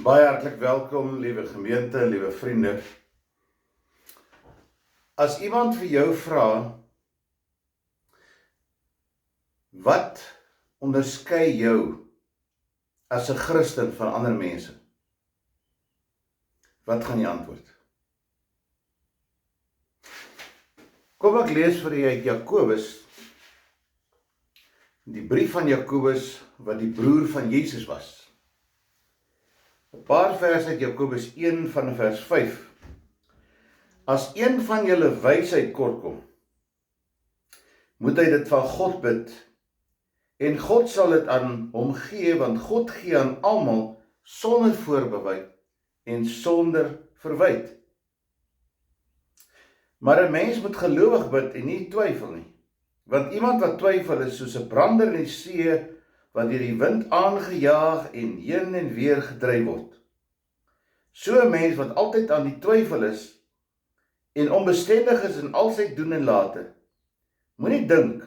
Baie hartlik welkom, liewe gemeente, liewe vriende. As iemand vir jou vra, wat onderskei jou as 'n Christen van ander mense? Wat gaan jy antwoord? Kom ek lees vir u uit Jakobus, die brief van Jakobus, wat die broer van Jesus was. 'n Paar verse uit Jakobus 1 van vers 5. As een van julle wysheid kortkom, moet hy dit van God bid, en God sal dit aan hom gee, want God gee aan almal sonder voorbehoud en sonder verwyte. Maar 'n mens moet gelowig bid en nie twyfel nie, want iemand wat twyfel is soos 'n brander in die see, wat deur die wind aangejaag en heen en weer gedryf word. So 'n mens wat altyd aan die twyfel is en onbestendig is in al sy doen en late, moenie dink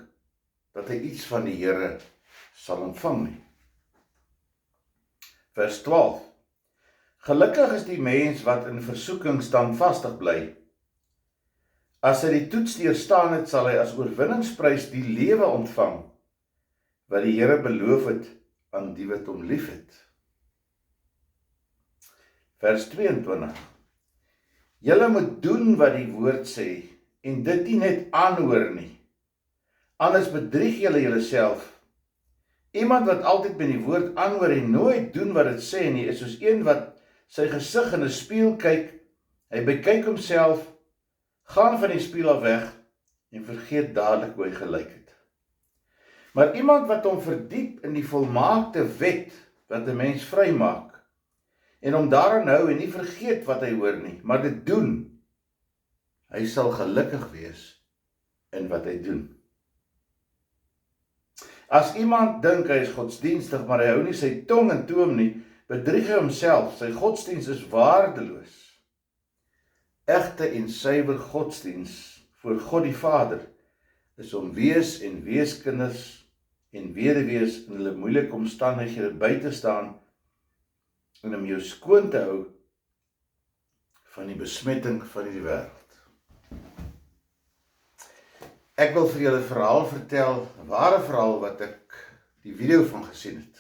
dat hy iets van die Here sal ontvang nie. Vers 12. Gelukkig is die mens wat in versoeking standvastig bly. As hy die toets deurstaan het, sal hy as oorwinningsprys die lewe ontvang, wat die Here beloof het aan die wat hom liefhet. Vers 22. Julle moet doen wat die woord sê, en dit nie net aanhoor nie. Anders bedrieg julle julleself. Iemand wat altyd by die woord aanhoor en nooit doen wat dit sê nie, is soos een wat sy gesig in 'n spieël kyk, hy bekyk homself, gaan van die spieël af weg en vergeet dadelik hoe hy gelyk het. Maar iemand wat hom verdiep in die volmaakte wet wat 'n mens vrymaak, en hom daaraan hou en nie vergeet wat hy hoor nie, maar dit doen, hy sal gelukkig wees in wat hy doen. As iemand dink hy is godsdienstig, maar hy hou nie sy tong in toom nie, bedrieg hy homself, sy godsdienst is waardeloos. Egte en suiwer godsdienst voor God die Vader is om wees en weeskinders en weduwees in hulle moeilike omstandighede by te staan en om jou skoon te hou van die besmetting van die wêreld. Ek wil vir julle 'n verhaal vertel, 'n ware verhaal wat ek die video van gesien het.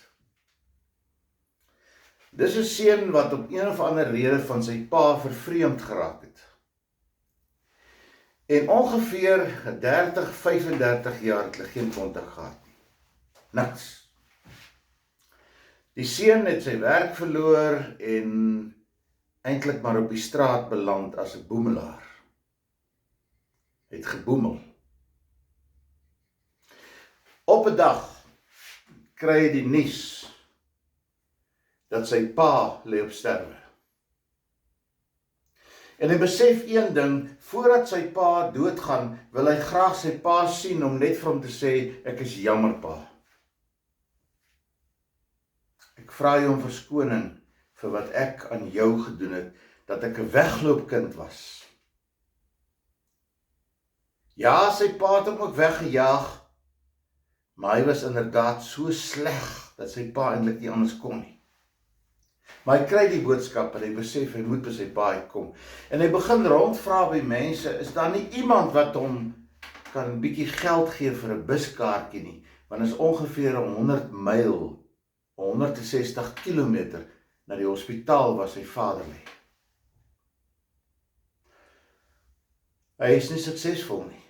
Dis 'n seun wat op een of ander rede van sy pa vervreemd geraak het. En ongeveer 30-35 jaar het hulle geen kontak gehad nie. Niks. Die seun het sy werk verloor en eintlik maar op die straat beland as 'n boemelaar. Hy het geboemel. Op 'n dag kry hy die nuus dat sy pa lê op sterwe. En hy besef een ding, voordat sy pa doodgaan, wil hy graag sy pa sien om net vir hom te sê, ek is jammer pa. Ek vra jou om verskoning vir wat ek aan jou gedoen het, dat ek 'n wegloopkind was. Ja, sy pa het hom ook weggejaag, maar hy was inderdaad so sleg, dat sy pa eintlik nie anders kon nie. Maar hy kry die boodskap en hy besef hy moet by sy pa uitkom. En hy begin rondvra by mense, is daar nie iemand wat hom kan 'n bietjie geld gee vir 'n buskaartjie nie, want is ongeveer 100 myl, 160 kilometer na die hospitaal waar sy vader lê. Hy is nie suksesvol nie,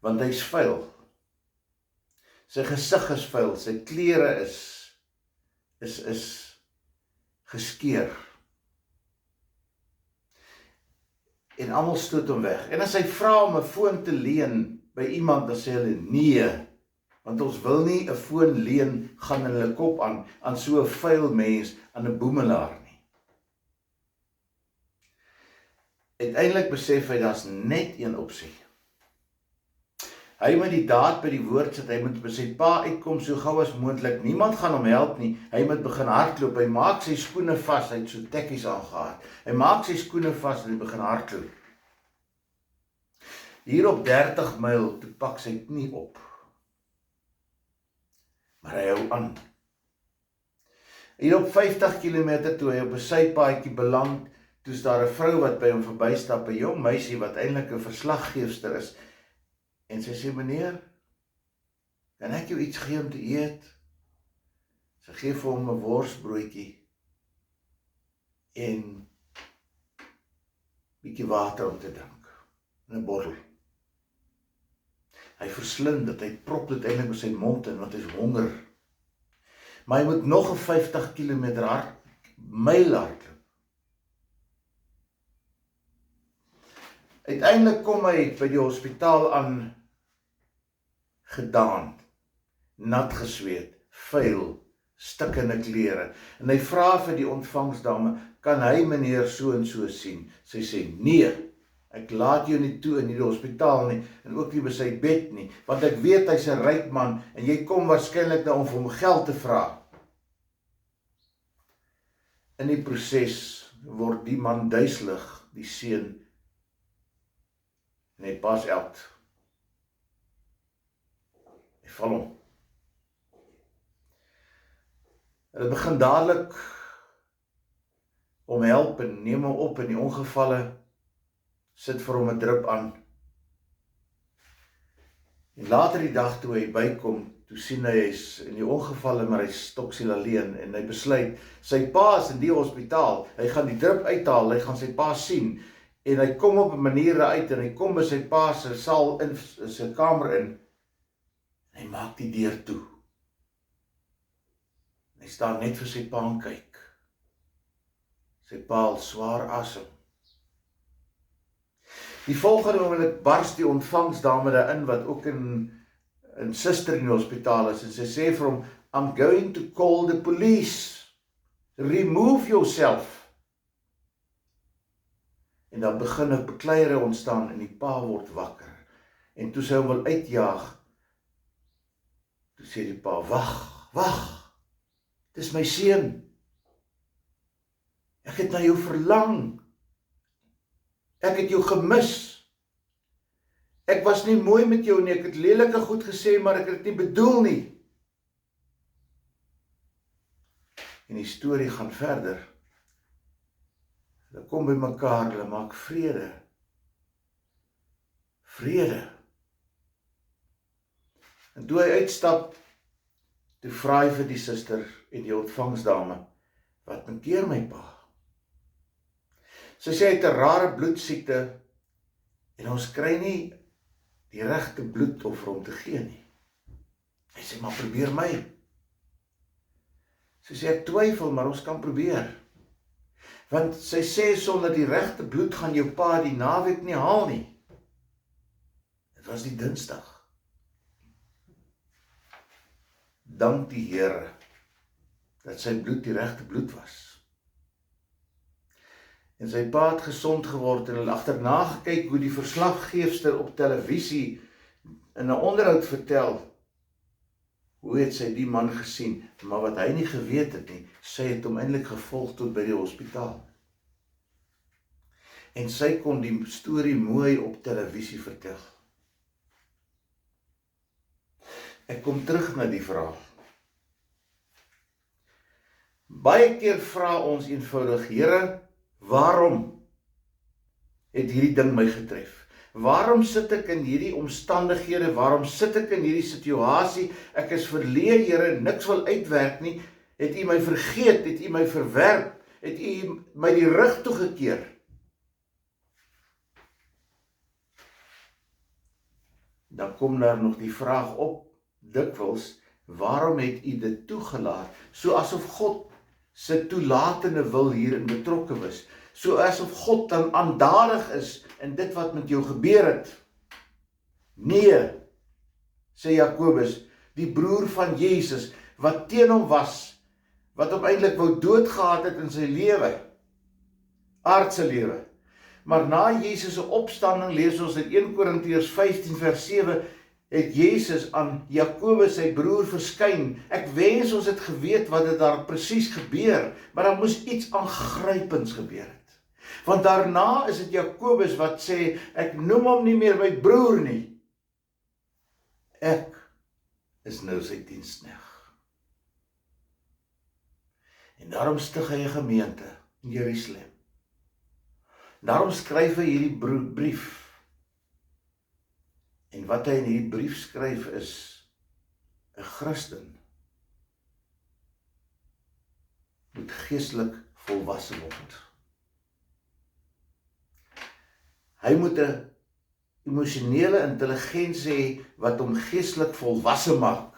want hy is vuil. Sy gesig is vuil, sy klere is geskeur. En almal stoot hom weg. En as hy vra om 'n foon te leen by iemand, dan sê hulle nee, want ons wil nie 'n foon leen gaan in hulle kop aan so 'n vuil mens, aan 'n boemelaar nie. Uiteindelik besef hy, daar's net een opsie. Hy moet die daad by die woord sit, hy moet by sy pa uitkom so gou as moontlik, niemand gaan hom help nie, hy moet begin hardloop, hy maak sy skoene vas, hy het so tekkies aangehad, hy maak sy skoene vas en hy begin hardloop. Hier op 30 myl, toe pak sy knie op, maar hy hou aan. Hier op 50 km toe hy op 'n sypaadjie beland, toe is daar 'n vrou wat by hom verbystap, 'n jong meisie wat eintlik 'n verslaggeefster is, en sy sê, meneer, kan ek jou iets gee om te eet? Sy gee vir hom 'n worsbroodjie en bietjie water om te drink, in 'n bottel. Hy verslind dit, hy prop dit eintlik met sy mond in, want hy is honger. Maar hy moet nog 'n 50 km myl hardloop. Uiteindelik kom hy by die hospitaal aan, gedaan, nat gesweet, vuil, stikkende klere. En hy vra vir die ontvangsdame, kan hy meneer so en so sien? Sy sê, nee, ek laat jou nie toe in die hospitaal nie, en ook nie by sy bed nie, want ek weet hy's 'n ryk man, en jy kom waarskynlik nou om vir hom geld te vra. In die proses word die man duiselig, die seun, en hy pas out. Hy val om. Hulle begin dadelik om help en neem hom op in die ongevalle, sit vir hom 'n drip aan. En later die dag toe hy bykom, toe sien hy is in die ongevalle, maar hy stoksiel alleen, en hy besluit, sy pa is in die hospitaal, hy gaan die drip uithaal, hy gaan sy pa sien, en hy kom op 'n manier uit, en hy kom by sy pa se saal in, sy kamer in, en hy maak die deur toe. En hy staan net vir sy pa en kyk. Sy pa haal swaar asem. Die volgende oomblik bars die ontvangsdame daarin, wat ook 'n suster in die hospitaal is, en sy sê vir hom, I'm going to call the police. Remove yourself. En dan begin 'n bekleiere ontstaan, en die pa word wakker. En toe sy hom wil uitjaag, toe sê die pa, wag, dis my seun. Ek het na jou verlang. Ek het jou gemis. Ek was nie mooi met jou nie, ek het lelike goed gesê, maar ek het dit nie bedoel nie. En die storie gaan verder. Hulle kom by mekaar, hulle maak vrede. En toe hy uitstap, toe vra hy vir die suster en die ontvangsdame, wat mankeer my pa? Sy sê hy het 'n rare bloedsiekte, en ons kry nie die regte bloed om vir hom te gee nie. Hy sê, maar probeer my. Sy sê, ek twyfel, maar ons kan probeer. Want sy sê, sonder die regte bloed gaan jou pa die naweek nie haal nie. Dit was die Dinsdag. Dank die Here, dat sy bloed die regte bloed was. En sy pa het gesond geword, en hulle agterna gekyk hoe die verslaggeefster op televisie in 'n onderhoud vertel, hoe het sy die man gesien, maar wat hy nie geweet het nie, sy het hom eintlik gevolg tot by die hospitaal. En sy kon die storie mooi op televisie vertel. Ek kom terug na die vraag. Baie keer vra ons eenvoudig, Here, waarom het hierdie ding my getref? Waarom sit ek in hierdie omstandighede? Waarom sit ek in hierdie situasie? Ek is verleë, Here, niks wil uitwerk nie. Het U my vergeet? Het U my verwerp? Het U my die rug toegekeer? Dan kom daar nog die vraag op, dikwels, waarom het U dit toegelaat? So asof God se toelatende wil hierin betrokke was. So asof God dan aandadig is in dit wat met jou gebeur het. Nee, sê Jakobus, die broer van Jesus, wat teen hom was, wat hom eintlik wou doodgehad het in sy lewe, aardse lewe. Maar na Jesus se opstanding, lees ons in 1 Korintiërs 15 vers 7, het Jesus aan Jakobus sy broer verskyn. Ek wens ons het geweet wat dit daar presies gebeur, maar daar moes iets aangrypends gebeur het. Want daarna is dit Jakobus wat sê, ek noem hom nie meer my broer nie. Ek is nou sy diensknegt. En daarom stig hy 'n gemeente in Jerusalem. Daarom skryf hy hierdie brief. En wat hy in hierdie brief skryf is, 'n Christen moet geestelik volwasse word. Hy moet 'n emosionele intelligensie hê wat hom geestelik volwasse maak.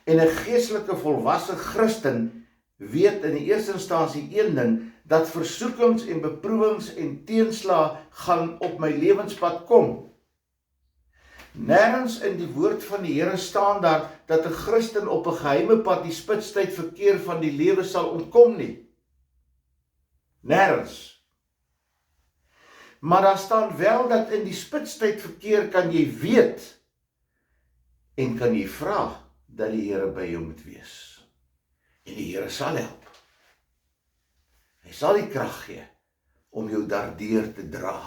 En 'n geestelike volwasse Christen weet in die eerste instansie een ding, dat versoekings en beproewings en teenslae gaan op my lewenspad kom. Nêrens in die woord van die Here staan daar dat 'n Christen op 'n geheime pad die spitstyd verkeer van die lewe sal ontkom nie. Nêrens. Maar daar staan wel dat in die spitstyd verkeer kan jy weet en kan jy vra dat die Here by jou moet wees. En die Here sal help. Hy sal die krag gee om jou daardeur te dra.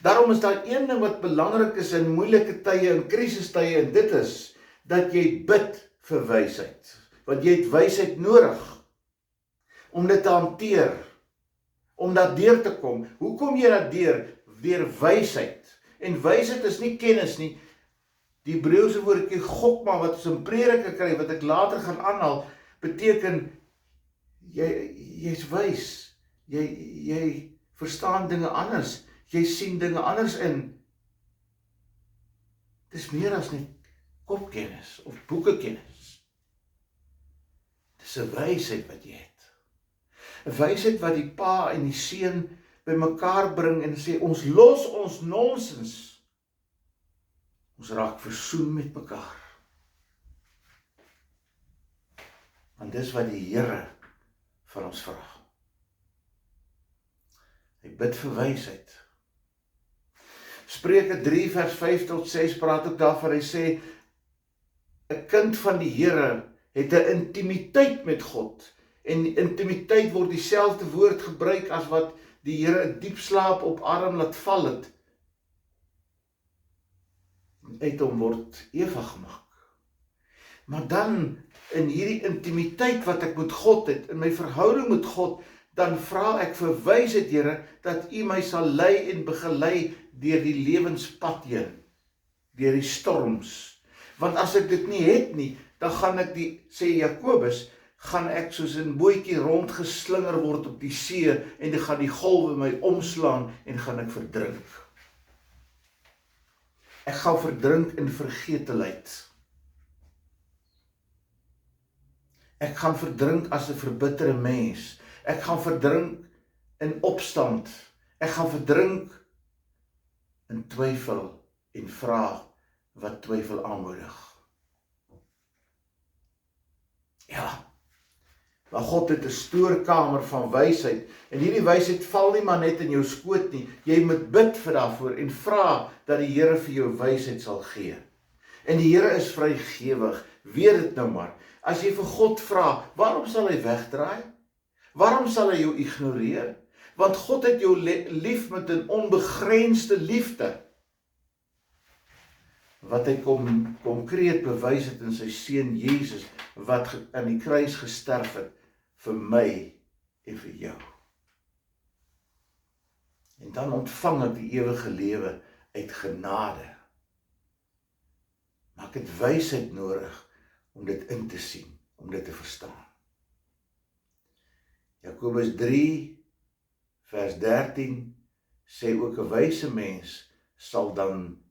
Daarom is daar een ding wat belangrik is in moeilike tye, in krisistye, en dit is dat jy bid vir wysheid. Want jy het wysheid nodig om dit te hanteer, om daar deur te kom. Hoe kom jy daar deur? Deur wysheid. En wysheid is nie kennis nie. Die Hebreëse woordjie gokma wat ons in Prediker kry, wat ek later gaan aanhaal, beteken jy's wys. Jy verstaan dinge anders. Jy sien dinge anders in. Dis meer as net kopkennis of boekekennis. Dis 'n wysheid wat jy het. 'n Wysheid wat die pa en die seun bymekaar bring en sê, ons los ons nonsens. Ons raak versoen met mekaar. Want dis wat die Here van ons vra. Hy bid vir wysheid. Spreuke 3 vers 5 tot 6 praat ook daarvan, hy sê, 'n kind van die Here het 'n intimiteit met God, en intimiteit word dieselfde woord gebruik as wat die Here 'n diep slaap op Adam laat val het, en uit hom word Eva gemaak. Maar dan, in hierdie intimiteit wat ek met God het, in my verhouding met God, dan vra ek vir wysheid, Here, dat U my sal lei en begelei deur die lewenspad heen, deur die storms. Want as ek dit nie het nie, dan gaan ek sê Jakobus, gaan ek soos 'n bootjie rondgeslinger word op die see, en dan gaan die golwe my omslaan, en gaan ek verdrink. Ek gaan verdrink in vergetelheid. Ek gaan verdrink as 'n verbitterde mens. Ek gaan verdrink in opstand. Ek gaan verdrink in twyfel en vraag wat twyfel aanmoedig. Ja, maar God het 'n stoorkamer van wysheid, en hierdie wysheid val nie maar net in jou skoot nie. Jy moet bid vir daarvoor en vra dat die Here vir jou wysheid sal gee. En die Here is vrygewig, weet dit nou maar. As jy vir God vra, waarom sal hy wegdraai? Waarom sal hy jou ignoreer? Want God het jou lief met 'n onbegrensde liefde, wat hy konkreet bewys het in sy seun Jesus, wat aan die kruis gesterf het vir my en vir jou. En dan ontvang ek die ewige lewe uit genade. Maar ek het wysheid nodig om dit in te sien, om dit te verstaan. Jakobus 3 vers 13 sê ook 'n wyse mens sal dan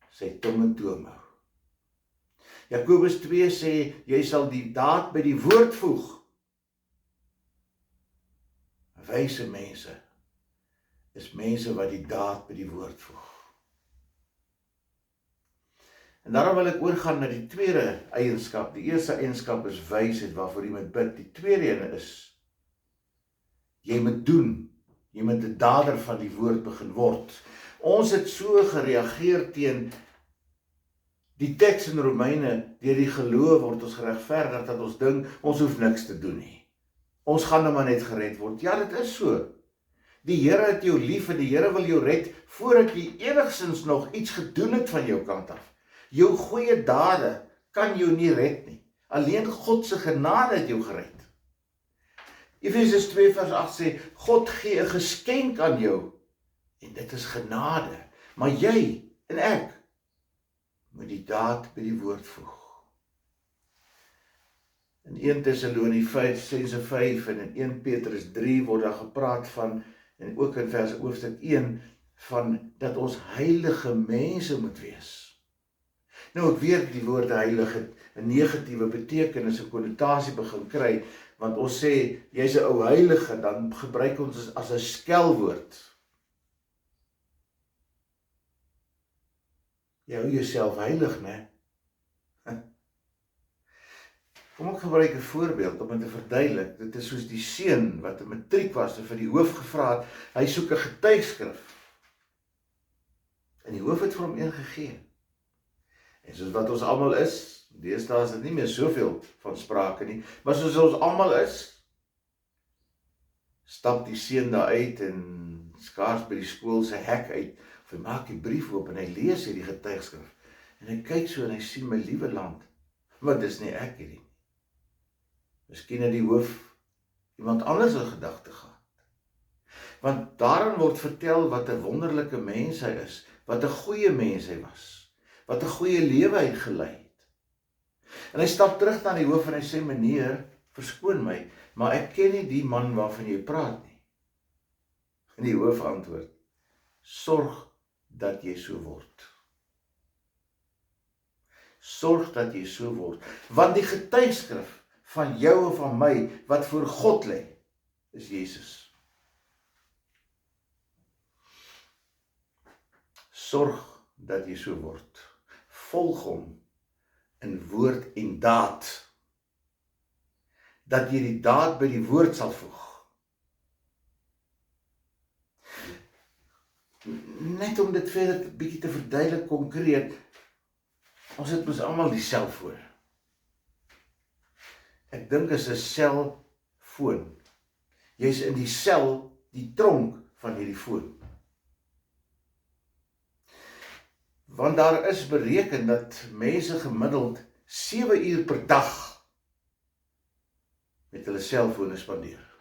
sy tong toom hou. Jakobus 2 sê, jy sal die daad by die woord voeg. Wyse mense is mense wat die daad by die woord voeg. En daarom wil ek oorgaan na die tweede eienskap. Die eerste eienskap is wysheid, waarvoor jy moet bid. Die tweede ene is, jy moet doen. Jy moet 'n dader van die woord begin word. Ons het so gereageer teen die teks in Romeine, deur die geloof word ons geregverdig, dat ons dink, ons hoef niks te doen nie. Ons gaan nou maar net gered word. Ja, dit is so. Die Here het jou lief en die Here wil jou red, voordat jy enigstens nog iets gedoen het van jou kant af. Jou goeie dade kan jou nie red nie. Alleen God se genade het jou gered. Efesiërs 2 vers 8 sê, God gee 'n geskenk aan jou, en dit is genade. Maar jy en ek moet die daad by die woord voeg. In 1 Tessalonië 6:5 en in 1 Petrus 3 word daar gepraat van, en ook in hoofstuk 1, van dat ons heilige mense moet wees. Nou ek weet die woord heilig het 'n negatiewe betekenis, 'n konnotasie begin kry, want ons sê, jy's 'n ou heilige, dan gebruik ons dit as 'n skelwoord. Jy hou jouself heilig, né? Kom ek gebruik 'n voorbeeld om dit te verduidelik. Dit is soos die seun wat 'n matriek was en vir die hoof gevra het, hy soek 'n getuigskrif. En die hoof het vir hom een gegee. En soos wat ons almal is, deesdae is dit nie meer soveel van sprake nie, maar soos ons almal is, stap die seun daar uit en skaars by die skool se hek uit, of hy maak die brief oop en hy lees hierdie getuigskrif. En hy kyk so en hy sien, my liewe land, maar dis nie ek hierdie. Miskien het die hoof iemand anders in gedagte gehad. Want daarin word vertel wat 'n wonderlike mens hy is, wat 'n goeie mens hy was, wat 'n goeie lewe hy gelei het. En hy stap terug na die hoof en hy sê, meneer, verskoon my, maar ek ken nie die man waarvan jy praat nie. En die hoof antwoord, sorg dat jy so word. Sorg dat jy so word, want die getuigskrif van jou en van my, wat voor God lê, is Jesus. Sorg dat jy so word. Volg hom in woord en daad. Dat jy die daad by die woord sal voeg. Net om dit verder 'n bietjie te verduidelik konkreet, ons het mos almal die selfoon. Ek dink is 'n selfoon. Jy's in die sel, die tronk van hierdie foon. Want daar is bereken dat mense gemiddeld 7 uur per dag met hulle selfone spandeer.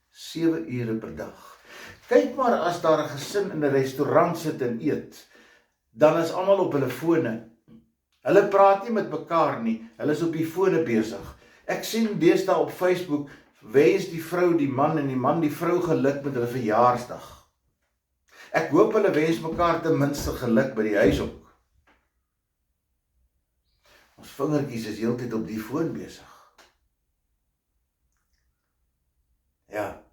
7 ure per dag. Kyk maar as daar 'n gesin in 'n restaurant sit en eet, dan is almal op hulle fone. Hulle praat nie met mekaar nie, hulle is op die fone besig. Ek sien deesdae op Facebook, wens die vrou die man en die man die vrou geluk met hulle verjaarsdag. Ek hoop hulle wens mekaar ten minste geluk by die huis ook. Ons vingertjies is heeltyd op die foon besig. Ja.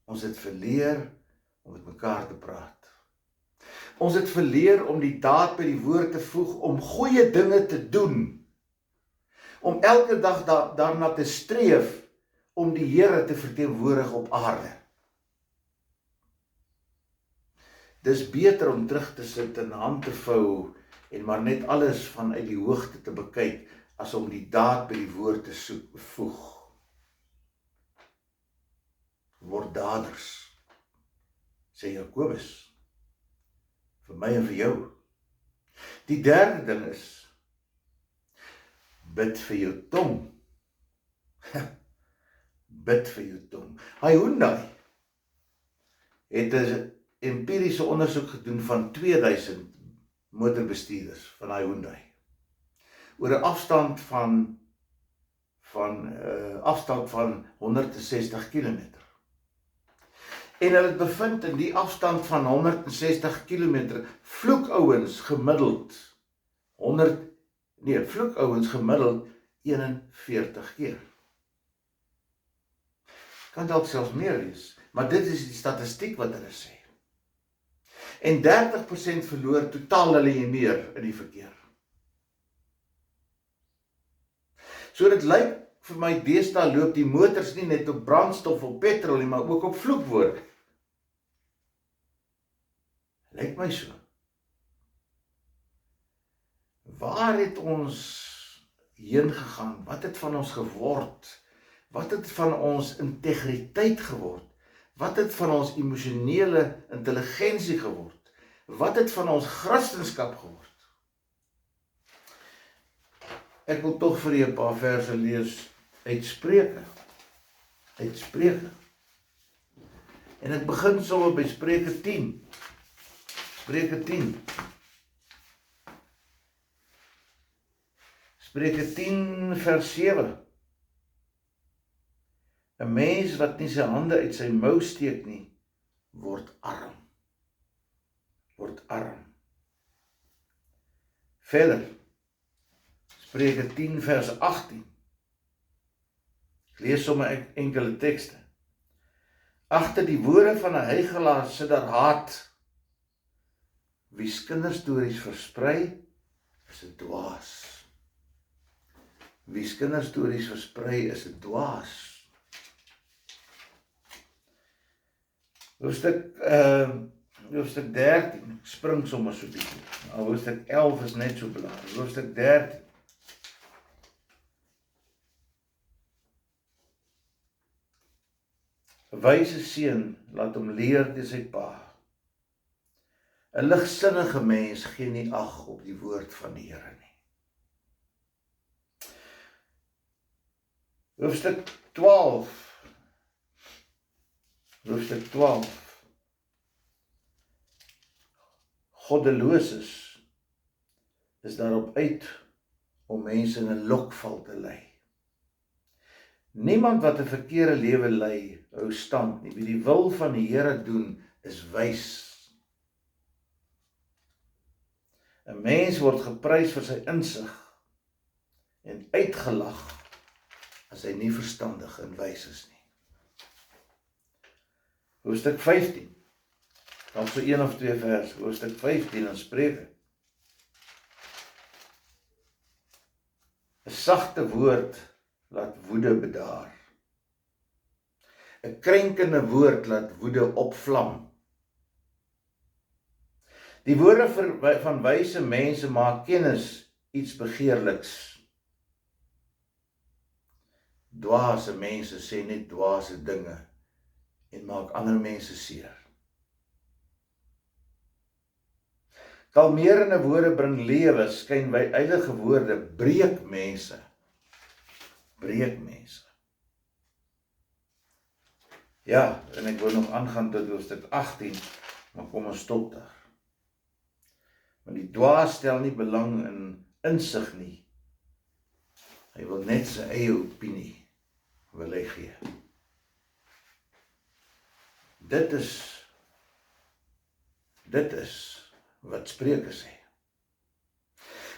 Ons het verleer om met mekaar te praat. Ons het verleer om die daad by die woord te voeg, om goeie dinge te doen. Om elke dag daarna te streef, om die Here te verteenwoordig op aarde. Dis beter om terug te sit en hand te vou, en maar net alles vanuit die hoogte te bekyk, as om die daad by die woord te voeg. Word daders, sê Jakobus, vir my en vir jou. Die derde ding is, bid vir jou tong. Bid vir jou tong. Hyundai het 'n empiriese ondersoek gedoen van 2000 motorbestuurders van Hyundai. Oor 'n afstand van 160 km. En hulle het bevind in die afstand van 160 km vloek ouens gemiddeld 41 keer. Kan dalk selfs meer wees, maar dit is die statistiek wat hulle sê. En 30% verloor totaal hulle meer in die verkeer. So dit lyk vir my deesdae loop die motors nie net op brandstof of petrol nie, maar ook op vloekwoorde. Lyk my so. Waar het ons heen gegaan? Wat het van ons geword? Wat het van ons integriteit geword? Wat het van ons emosionele intelligensie geword? Wat het van ons Christenskap geword? Ek wil tog vir julle 'n paar verse lees uit Spreuke. Uit Spreuke. En ek begin sommer by Spreuke 10. Spreuke 10. Spreuke 10 vers 7. 'n Mens wat nie sy hande uit sy mou steek nie, word arm. Word arm. Verder. Spreuke 10 vers 18. Ek lees sommer enkele tekste. Agter die woorde van 'n huichelaar sit daar haat. Wie's kinderstories versprei, is 'n dwaas. Wie's kinderstories versprei, is 'n dwaas. Hoofstuk 13, spring sommer so bietjie. Hoofstuk 11 is net so belangrik. Hoofstuk 13. ‘n Wyse seun laat hom leer deur sy pa. 'n Ligsinnige mens gee nie ag op die woord van die Here nie. Hoofstuk 12. Hoofstuk 12. Goddeloses is daarop uit om mense in 'n lokval te lei. Niemand wat 'n verkeerde lewe lei, hou stand nie. Wie die wil van die Here doen, is wys. 'n Mens word geprys vir sy insig en uitgelag as hy nie verstandig en wys is nie. Hoofstuk 15. Dan so 1 of 2 vers. Hoofstuk 15 in Spreuke. 'n Sagte woord laat woede bedaar. 'n Krenkende woord laat woede opvlam. Die woorde van wyse mense maak kennis iets begeerliks. Dwaase mense sê net dwaase dinge en maak ander mense seer. Kalmerende woorde bring lewe, skyn heilige woorde breek mense. Breek mense. Ja, en ek wil nog aangaan tot hoofstuk 18, maar kom ons stop daar. Want die dwaas stel nie belang in insig nie. Hy wil net sy eie opinie wil hy gee. Dit is wat Spreuke sê.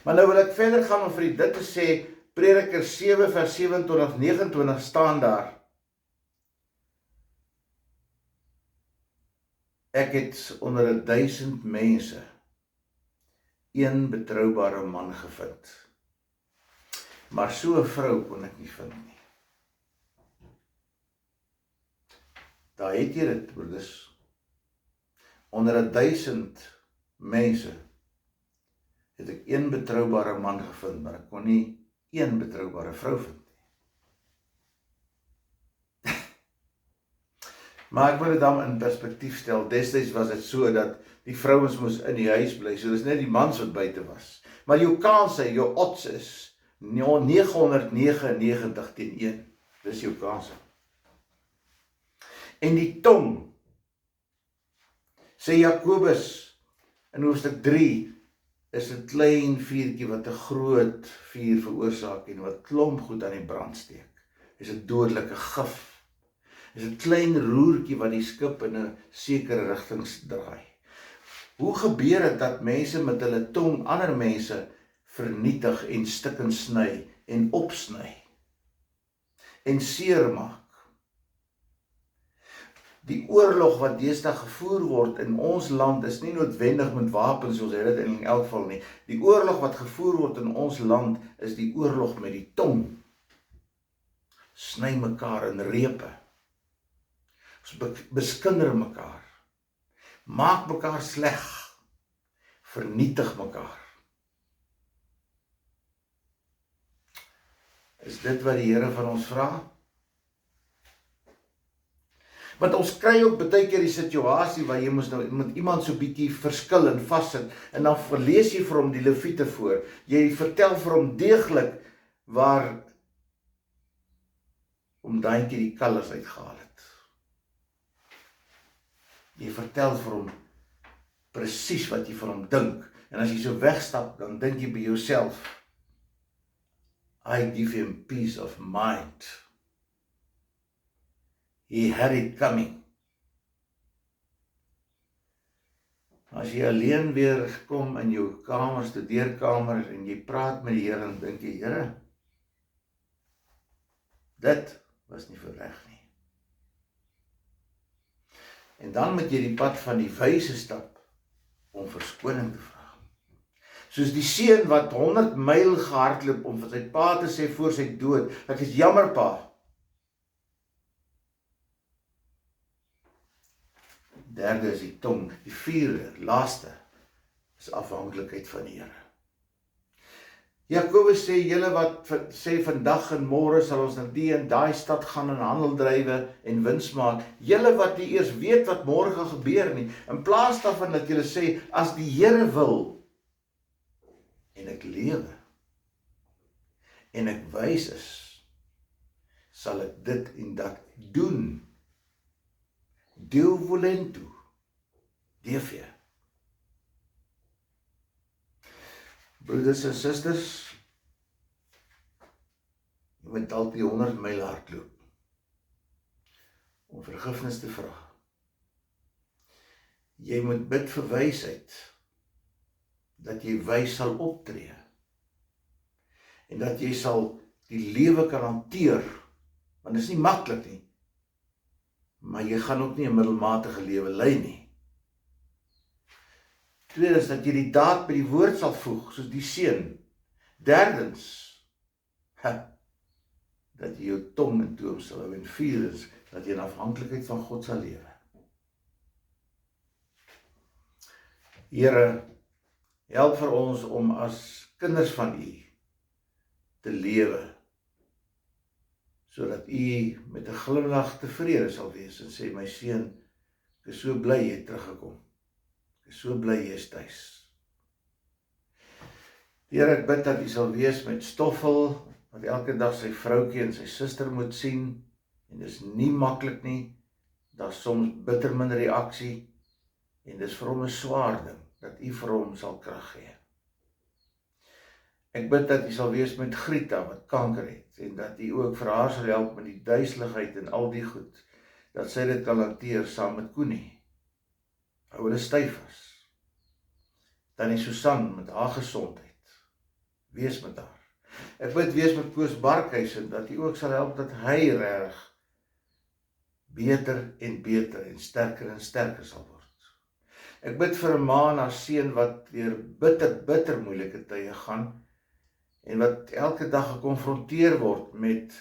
Maar nou wil ek verder gaan om vir dit te sê, Prediker 7 vers 27-29 staan daar. Ek het onder 1000 mense een betroubare man gevind. Maar so 'n vrou kon ek nie vind nie. Daar het jy dit, broeders. Onder 1000 mense het ek een betroubare man gevind, maar ek kon nie een betroubare vrou vind nie. Maar ek wil dit dan in perspektief stel. Destyds was dit so dat die vrouens moes in die huis bly, so dis net die mans wat buite was. Maar jou kanse, jou odds is 999 teen 1. Dis jou kanse. En die tong, sê Jakobus in hoofstuk 3, is 'n klein vuurtjie wat 'n groot vuur veroorsaak en wat klomp goed aan die brand steek. Is 'n dodelike gif. Is 'n klein roertjie wat die skip in 'n sekere rigting draai. Hoe gebeur dit dat mense met hulle tong ander mense vernietig en stukken sny en opsny en seermaak? Die oorlog wat deesdae gevoer word in ons land is nie noodwendig met wapens soos hy dit in elk geval nie. Die oorlog wat gevoer word in ons land is die oorlog met die tong. Sny mekaar in repe. Ons beskinder mekaar. Maak mekaar sleg. Vernietig mekaar. Is dit wat die Here van ons vra? Want ons kry ook baie keer die situasie waar jy moes nou met iemand so bietjie verskil en vassit, en dan verlees jy vir hom die Lewiete voor. Jy vertel vir hom deeglik waar om daantjie die kalvers uitgehaal het. Jy vertel vir hom presies wat jy vir hom dink. En as jy so wegstap, dan dink jy by jouself, I give him peace of mind. He had it coming. As jy alleen weer kom in jou kamer, studeerkamer, en jy praat met die Here, en dink jy, Here, dit was nie vir reg nie. En dan moet jy die pad van die wyse stap, om verskoning te vra. Soos die seun wat 100 myl gehardloop om vir sy pa te sê voor sy dood, ek is jammer pa. Derde is die tong, die vierde, laaste, is afhanklikheid van die Here. Jakobus sê, julle wat sê vandag en môre sal ons na die en daai stad gaan en handel drywe en wins maak, julle wat nie eers weet wat môre gaan gebeur nie, in plaas daarvan dat julle sê, as die Here wil, en ek lewe, en ek wys is, sal ek dit en dat doen. Deo volento, DV. Broeders en susters, jy moet dalk die 100 myl hardloop, om vergifnis te vra. Jy moet bid vir wysheid, dat jy wys sal optree, en dat jy sal die lewe kan hanteer, want dit is nie maklik nie, maar jy gaan ook nie 'n middelmatige lewe lei nie. Tweedens, dat jy die daad by die woord sal voeg, soos die seun. Derdens, dat jy jou tong in toom sal hou, en vierdens, dat jy in afhanklikheid van God sal lewe. Here, help vir ons om as kinders van U te lewe, sodat U met 'n glimlag tevrede sal wees en sê, my seun, ek is so bly jy het teruggekom. Ek is so bly jy is tuis. Here, ek bid dat U sal wees met Stoffel, wat elke dag sy vroukie en sy suster moet sien, en dis nie maklik nie, daar's soms bitter min reaksie, en dis vir hom 'n swaar ding, dat U vir hom sal krag gee. Ek bid dat U sal wees met Grieta, wat kanker het, en dat U ook vir haar sal help met die duiseligheid en al die goed, dat sy dit kan hanteer saam met Koenie. Hou hulle styf vas. Tannie Susan met haar gesondheid, wees met haar. Ek bid wees met Koos Barkhuizen, dat U ook sal help dat hy reg beter en sterker sal word. Ek bid vir 'n ma en haar seun wat deur bitter moeilike tye gaan, en wat elke dag gekonfronteer word met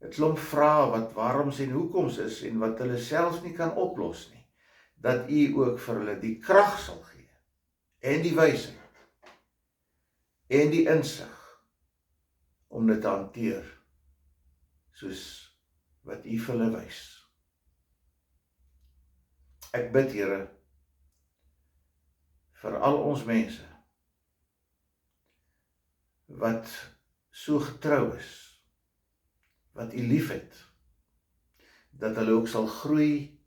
'n klomp vrae wat waaroms en hoekoms is, en wat hulle self nie kan oplos nie, dat U ook vir hulle die krag sal gee, en die wysheid, en die insig, om dit te hanteer, soos wat U vir hulle wys. Ek bid, Here, vir al ons mense, wat so getrou is, wat U liefhet, dat hulle ook sal groei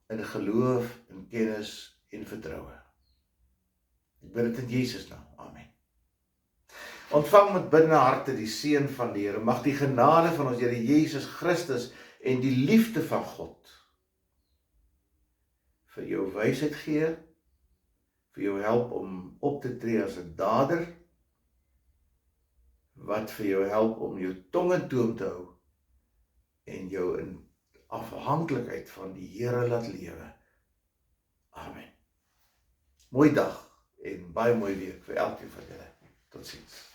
in geloof, in kennis en vertroue. Ek bid dit in Jesus naam. Amen. Ontvang met biddende harte die seën van die Here. Mag die genade van ons Here Jesus Christus en die liefde van God vir jou wysheid gee, vir jou help om op te tree as 'n dader, wat vir jou help om jou tong in toom te hou, en jou in afhanklikheid van die Here laat lewe. Amen. Mooi dag, en baie mooi week vir elkeen van julle. Totsiens.